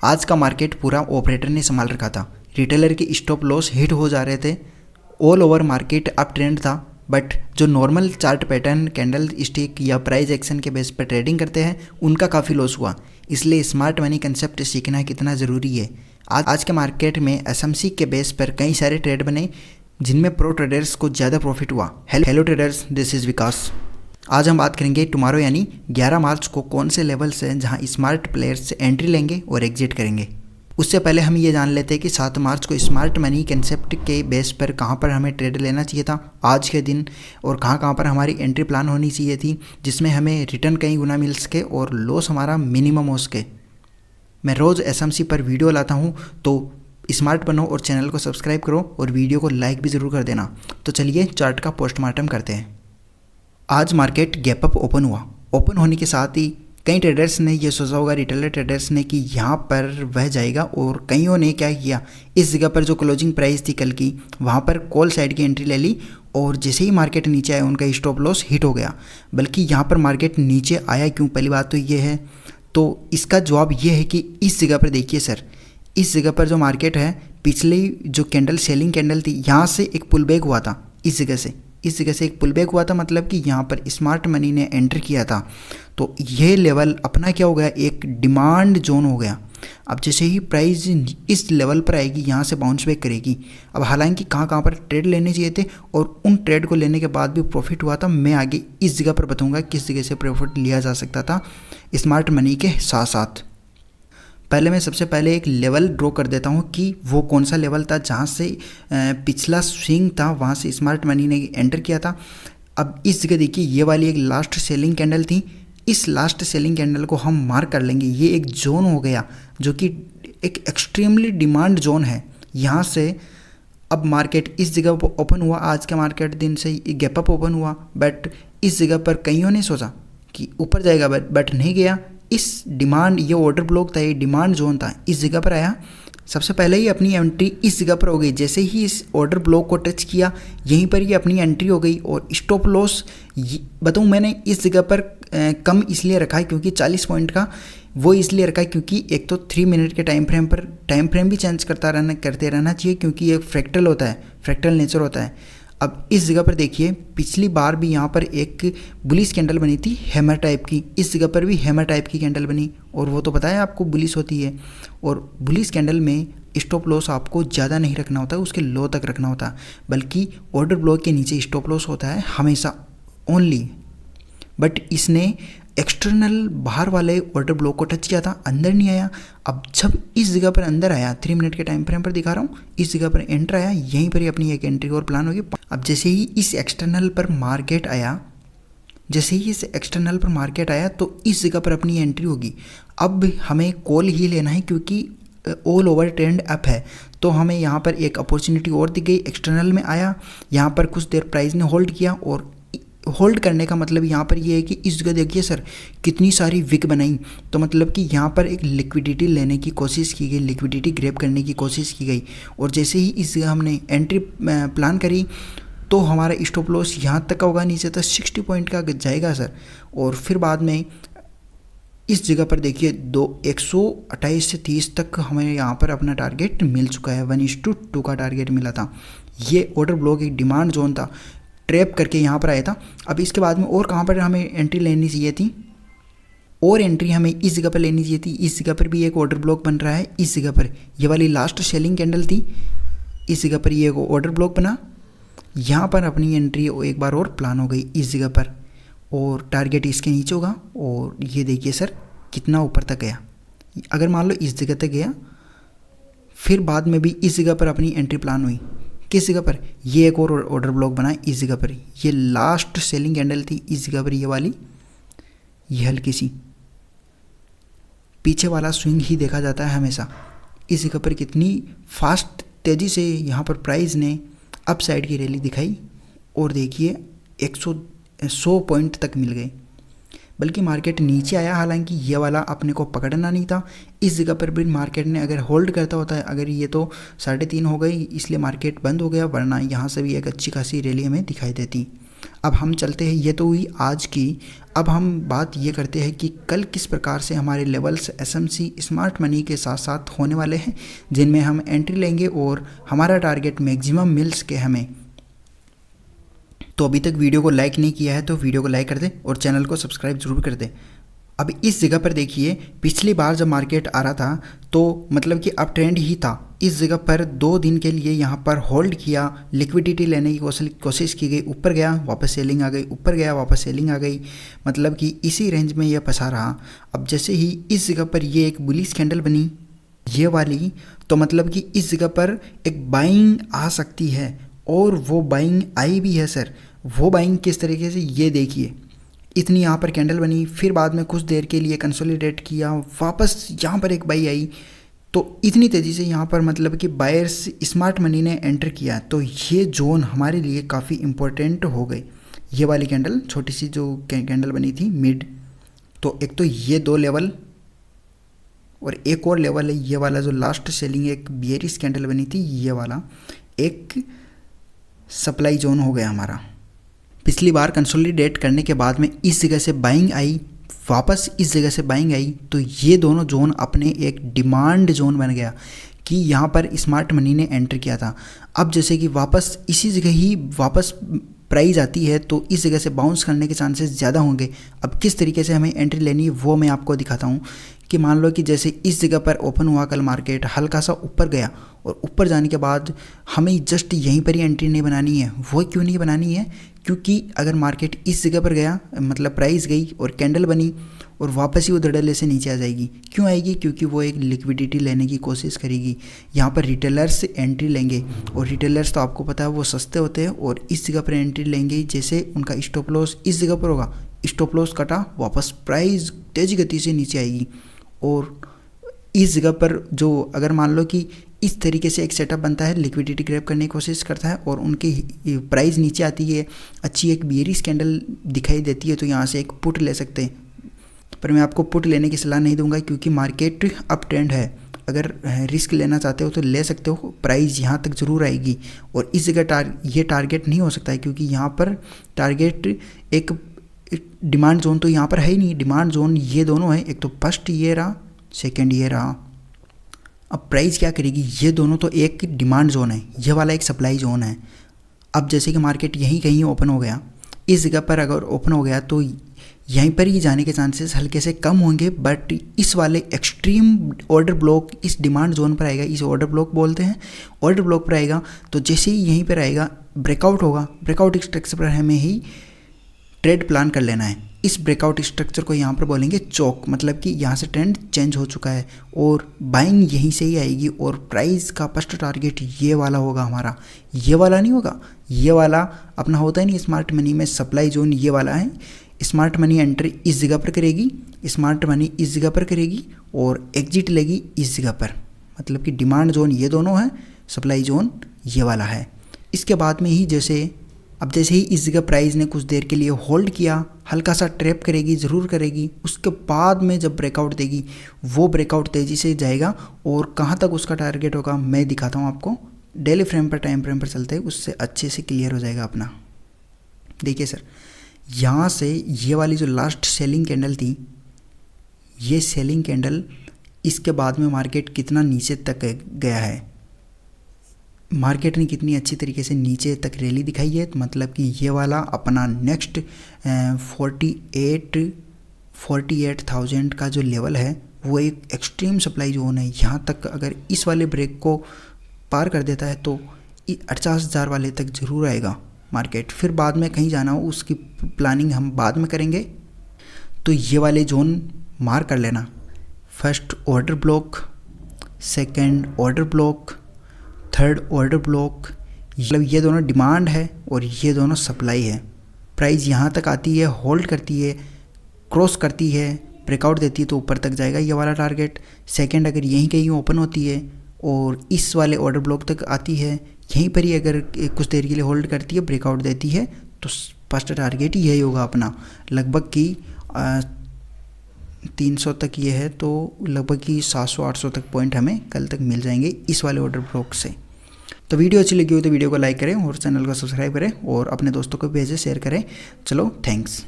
आज का मार्केट पूरा ऑपरेटर ने संभाल रखा था। रिटेलर के स्टॉप लॉस हिट हो जा रहे थे। All over market up trend था, बट जो normal chart pattern candle stick या प्राइस एक्शन के बेस पर ट्रेडिंग करते हैं उनका काफ़ी लॉस हुआ। इसलिए स्मार्ट मनी कंसेप्ट सीखना कितना ज़रूरी है। आज के मार्केट में एसएमसी के बेस पर कई सारे ट्रेड बने जिनमें प्रो ट्रेडर्स को ज़्यादा प्रॉफिट हुआ। हेलो ट्रेडर्स, दिस इज़ विकास। आज हम बात करेंगे टुमारो यानी 11 मार्च को कौन से लेवल्स हैं जहां स्मार्ट प्लेयर्स से एंट्री लेंगे और एग्जिट करेंगे। उससे पहले हम ये जान लेते हैं कि 7 मार्च को स्मार्ट मनी कंसेप्ट के बेस पर कहां पर हमें ट्रेड लेना चाहिए था आज के दिन, और कहां पर हमारी एंट्री प्लान होनी चाहिए थी जिसमें हमें रिटर्न कई गुना मिल सके और लॉस हमारा मिनिमम हो सके। मैं रोज़ एसएमसी पर वीडियो लाता हूँ, तो स्मार्ट बनो और चैनल को सब्सक्राइब करो और वीडियो को लाइक भी ज़रूर कर देना। तो चलिए चार्ट का पोस्टमार्टम करते हैं। आज मार्केट गैप अप ओपन हुआ। ओपन होने के साथ ही कई ट्रेडर्स ने ये सोचा होगा, रिटेलर ट्रेडर्स ने, कि यहाँ पर वह जाएगा, और कईयों ने क्या किया, इस जगह पर जो क्लोजिंग प्राइस थी कल की वहाँ पर कॉल साइड की एंट्री ले ली, और जैसे ही मार्केट नीचे आया उनका स्टॉप लॉस हिट हो गया। बल्कि यहाँ पर मार्केट नीचे आया क्यों, पहली बात तो ये है, तो इसका जवाब ये है कि इस जगह पर देखिए सर, इस जगह पर जो मार्केट है, पिछली जो कैंडल सेलिंग कैंडल थी यहाँ से एक पुल बैक हुआ था। इस जगह से एक पुल बैक हुआ था, मतलब कि यहाँ पर स्मार्ट मनी ने एंटर किया था। तो ये लेवल अपना क्या हो गया, एक डिमांड जोन हो गया। अब जैसे ही प्राइस इस लेवल पर आएगी यहाँ से बाउंस बैक करेगी। अब हालांकि कहाँ पर ट्रेड लेने चाहिए थे और उन ट्रेड को लेने के बाद भी प्रॉफिट हुआ था। मैं आगे इस जगह पर बताऊँगा किस जगह से प्रॉफिट लिया जा सकता था स्मार्ट मनी के साथ साथ। पहले मैं सबसे पहले एक लेवल ड्रॉ कर देता हूँ कि वो कौन सा लेवल था जहाँ से पिछला स्विंग था वहाँ से स्मार्ट मनी ने एंटर किया था। अब इस जगह देखिए, ये वाली एक लास्ट सेलिंग कैंडल थी। इस लास्ट सेलिंग कैंडल को हम मार्क कर लेंगे। ये एक जोन हो गया जो कि एक एक्सट्रीमली डिमांड जोन है। यहाँ से अब मार्केट इस जगह पर ओपन हुआ। आज का मार्केट दिन से गैप अप ओपन हुआ, बट इस जगह पर कईयों ने सोचा कि ऊपर जाएगा, बट नहीं गया। इस डिमांड, ये ऑर्डर ब्लॉक था, ये डिमांड जोन था, इस जगह पर आया। सबसे पहले ही अपनी एंट्री इस जगह पर हो गई। जैसे ही इस ऑर्डर ब्लॉक को टच किया यहीं पर ये अपनी एंट्री हो गई। और स्टॉप लॉस बताऊँ, मैंने इस जगह पर कम इसलिए रखा है क्योंकि 40 पॉइंट का, वो इसलिए रखा है क्योंकि एक तो 3 मिनट के टाइम फ्रेम भी चेंज करते रहना चाहिए, क्योंकि ये फ्रैक्टल होता है, फ्रैक्टल नेचर होता है। अब इस जगह पर देखिए, पिछली बार भी यहाँ पर एक बुलिश कैंडल बनी थी हैमर टाइप की, इस जगह पर भी हैमर टाइप की कैंडल बनी, और वो तो पता है आपको बुलिश होती है। और बुलिश कैंडल में स्टॉप लॉस आपको ज़्यादा नहीं रखना होता, उसके लो तक रखना होता, बल्कि ऑर्डर ब्लॉक के नीचे स्टॉप लॉस होता है हमेशा ओनली। बट इसने एक्सटर्नल बाहर वाले ऑर्डर ब्लॉक को टच किया था, अंदर नहीं आया। अब जब इस जगह पर अंदर आया, 3 मिनट के टाइम फ्रेम पर दिखा रहा हूँ, इस जगह पर एंटर आया, यहीं पर ही अपनी एक एंट्री और प्लान होगी। अब जैसे ही इस एक्सटर्नल पर मार्केट आया, तो इस जगह पर अपनी एंट्री होगी। अब हमें कॉल ही लेना है क्योंकि ऑल ओवर ट्रेंड अप है, तो हमें यहाँ पर एक अपॉर्चुनिटी और दी गई। एक्सटर्नल में आया, यहाँ पर कुछ देर प्राइस ने होल्ड किया, और होल्ड करने का मतलब यहाँ पर ये है कि इस जगह देखिए सर कितनी सारी विक बनाई, तो मतलब कि यहाँ पर एक लिक्विडिटी लेने की कोशिश की गई, लिक्विडिटी ग्रैब करने की कोशिश की गई। और जैसे ही इस जगह हमने एंट्री प्लान करी तो हमारा स्टॉप लॉस यहाँ तक का होगा, नीचे तक 60 पॉइंट का जाएगा सर। और फिर बाद में इस जगह पर देखिए 128 से 30 तक हमें यहाँ पर अपना टारगेट मिल चुका है। 1:2 का टारगेट मिला था। ये ऑर्डर ब्लॉक एक डिमांड जोन था, ट्रैप करके यहाँ पर आया था। अब इसके बाद में और कहाँ पर हमें एंट्री लेनी चाहिए थी, और एंट्री हमें इस जगह पर लेनी चाहिए थी। इस जगह पर भी एक ऑर्डर ब्लॉक बन रहा है। इस जगह पर ये वाली लास्ट सेलिंग कैंडल थी, इस जगह पर ये एक ऑर्डर ब्लॉक बना, यहाँ पर अपनी एंट्री एक बार और प्लान हो गई इस जगह पर, और टारगेट इसके नीचे होगा। और ये देखिए सर कितना ऊपर तक गया। अगर मान लो इस जगह तक गया, फिर बाद में भी इस जगह पर अपनी एंट्री प्लान हुई। किस जगह पर, ये एक और ऑर्डर ब्लॉक बना इस जगह पर, ये लास्ट सेलिंग कैंडल थी इस जगह पर, ये वाली, ये हल्की सी पीछे वाला स्विंग ही देखा जाता है हमेशा। इस जगह पर कितनी फास्ट तेज़ी से यहाँ पर प्राइस ने अप साइड की रैली दिखाई, और देखिए 100 पॉइंट तक मिल गए। बल्कि मार्केट नीचे आया, हालांकि ये वाला अपने को पकड़ना नहीं था। इस जगह पर भी मार्केट ने अगर होल्ड करता होता है, अगर ये तो 3.5 हो गई इसलिए मार्केट बंद हो गया, वरना यहाँ से भी एक अच्छी खासी रैली हमें दिखाई देती। अब हम चलते हैं, ये तो हुई आज की। अब हम बात ये करते हैं कि कल किस प्रकार से हमारे लेवल्स एसएमसी स्मार्ट मनी के साथ साथ होने वाले हैं, जिनमें हम एंट्री लेंगे और हमारा टारगेट मैक्सिमम मिल्स के हमें। तो अभी तक वीडियो को लाइक नहीं किया है तो वीडियो को लाइक कर दे और चैनल को सब्सक्राइब जरूर कर दे। अब इस जगह पर देखिए, पिछली बार जब मार्केट आ रहा था तो मतलब कि अप ट्रेंड ही था। इस जगह पर 2 दिन के लिए यहाँ पर होल्ड किया, लिक्विडिटी लेने की कोशिश की गई, ऊपर गया वापस सेलिंग आ गई, ऊपर गया वापस सेलिंग आ गई, मतलब कि इसी रेंज में यह फंसा रहा। अब जैसे ही इस जगह पर ये एक बुलिश कैंडल बनी ये वाली, तो मतलब कि इस जगह पर एक बाइंग आ सकती है और वो बाइंग आई भी है सर। वो बाइंग किस तरीके से, ये देखिए, इतनी यहाँ पर कैंडल बनी, फिर बाद में कुछ देर के लिए कंसोलिडेट किया, वापस यहाँ पर एक बाई आई, तो इतनी तेज़ी से यहाँ पर मतलब कि बायर्स स्मार्ट मनी ने एंटर किया। तो ये जोन हमारे लिए काफ़ी इम्पोर्टेंट हो गई। ये वाली कैंडल छोटी सी जो कैंडल बनी थी मिड, तो एक तो ये 2 लेवल और एक और लेवल है ये वाला जो लास्ट सेलिंग एक बियरिश कैंडल बनी थी, ये वाला एक सप्लाई जोन हो गया हमारा। पिछली बार कंसोलिडेट करने के बाद में इस जगह से बाइंग आई, वापस इस जगह से बाइंग आई, तो ये दोनों जोन अपने एक डिमांड जोन बन गया कि यहाँ पर स्मार्ट मनी ने एंटर किया था। अब जैसे कि वापस इसी जगह ही वापस प्राइस आती है तो इस जगह से बाउंस करने के चांसेस ज़्यादा होंगे। अब किस तरीके से हमें एंट्री लेनी है वो मैं आपको दिखाता हूँ कि मान लो कि जैसे इस जगह पर ओपन हुआ कल मार्केट, हल्का सा ऊपर गया और ऊपर जाने के बाद हमें जस्ट यहीं पर ही एंट्री नहीं बनानी है। वो क्यों नहीं बनानी है, क्योंकि अगर मार्केट इस जगह पर गया, मतलब प्राइस गई और कैंडल बनी और वापस ही वो धड़ल्ले से नीचे आ जाएगी। क्यों आएगी, क्योंकि वो एक लिक्विडिटी लेने की कोशिश करेगी। यहाँ पर रिटेलर्स एंट्री लेंगे और रिटेलर्स तो आपको पता है वो सस्ते होते हैं और इस जगह पर एंट्री लेंगे। जैसे उनका स्टॉप लॉस इस जगह पर होगा, स्टॉप लॉस कटा, वापस प्राइस तेज़ गति से नीचे आएगी। और इस जगह पर जो अगर मान लो कि इस तरीके से एक सेटअप बनता है, लिक्विडिटी ग्रैब करने की कोशिश करता है और उनकी प्राइस नीचे आती है, अच्छी एक बियरिश कैंडल दिखाई देती है, तो यहाँ से एक पुट ले सकते हैं। पर मैं आपको पुट लेने की सलाह नहीं दूंगा क्योंकि मार्केट अप ट्रेंड है। अगर रिस्क लेना चाहते हो तो ले सकते हो, प्राइस यहाँ तक ज़रूर आएगी। और इस जगह ये टारगेट नहीं हो सकता है क्योंकि यहाँ पर टारगेट एक डिमांड जोन तो यहाँ पर है ही नहीं। डिमांड जोन ये दोनों है, एक तो फर्स्ट ये रहा, सेकेंड ये रहा। अब प्राइस क्या करेगी, ये दोनों तो एक डिमांड जोन है, ये वाला एक सप्लाई जोन है। अब जैसे कि मार्केट यहीं कहीं ओपन हो गया, इस जगह पर अगर ओपन हो गया तो यहीं पर ही जाने के चांसेस हल्के से कम होंगे, बट इस वाले एक्सट्रीम ऑर्डर ब्लॉक इस डिमांड जोन पर आएगा, इस ऑर्डर ब्लॉक बोलते हैं। ऑर्डर ब्लॉक पर आएगा तो जैसे ही यहीं पर आएगा ब्रेकआउट होगा, ब्रेकआउट स्ट्रक्चर पर हमें ही ट्रेड प्लान कर लेना है। इस ब्रेकआउट स्ट्रक्चर को यहाँ पर बोलेंगे चौक, मतलब कि यहाँ से ट्रेंड चेंज हो चुका है और बाइंग यहीं से ही आएगी और प्राइस का फर्स्ट टारगेट ये वाला होगा हमारा। ये वाला नहीं होगा, ये वाला अपना होता है नहीं स्मार्ट मनी में सप्लाई जोन, ये वाला है। स्मार्ट मनी एंट्री इस जगह पर करेगी, स्मार्ट मनी इस जगह पर करेगी और एग्जिट लेगी इस जगह पर, मतलब कि डिमांड जोन ये दोनों है, सप्लाई जोन ये वाला है। इसके बाद में ही जैसे ही इस जगह प्राइस ने कुछ देर के लिए होल्ड किया, हल्का सा ट्रैप करेगी, ज़रूर करेगी। उसके बाद में जब ब्रेकआउट देगी वो ब्रेकआउट तेज़ी से जाएगा और कहाँ तक उसका टारगेट होगा मैं दिखाता हूँ आपको। डेली फ्रेम पर, टाइम फ्रेम पर चलते हैं, उससे अच्छे से क्लियर हो जाएगा अपना। देखिए सर, यहाँ से ये वाली जो लास्ट सेलिंग कैंडल थी, ये सेलिंग कैंडल, इसके बाद में मार्केट कितना नीचे तक गया है, मार्केट ने कितनी अच्छी तरीके से नीचे तक रैली दिखाई है। तो मतलब कि ये वाला अपना नेक्स्ट 48,000 का जो लेवल है वो एक एक्सट्रीम सप्लाई जोन है। यहाँ तक अगर इस वाले ब्रेक को पार कर देता है तो 50,000 वाले तक ज़रूर आएगा मार्केट। फिर बाद में कहीं जाना हो उसकी प्लानिंग हम बाद में करेंगे। तो ये वाले जोन मार कर लेना, first order block, second order block, third order block, मतलब ये दोनों डिमांड है और ये दोनों सप्लाई है। प्राइस यहाँ तक आती है, होल्ड करती है, क्रॉस करती है, ब्रेकआउट देती है तो ऊपर तक जाएगा ये वाला टारगेट। सेकंड अगर यहीं कहीं ओपन होती है और इस वाले ऑर्डर ब्लॉक तक आती है, यहीं पर ही अगर कुछ देर के लिए होल्ड करती है, ब्रेकआउट देती है, तो फर्स्ट टारगेट यही होगा अपना। लगभग की 300 तक ये है तो लगभग की 700-800 तक पॉइंट हमें कल तक मिल जाएंगे इस वाले ऑर्डर ब्लॉक से। तो वीडियो अच्छी लगी हो तो वीडियो को लाइक करें और चैनल को सब्सक्राइब करें और अपने दोस्तों को भेजें, शेयर करें। चलो थैंक्स।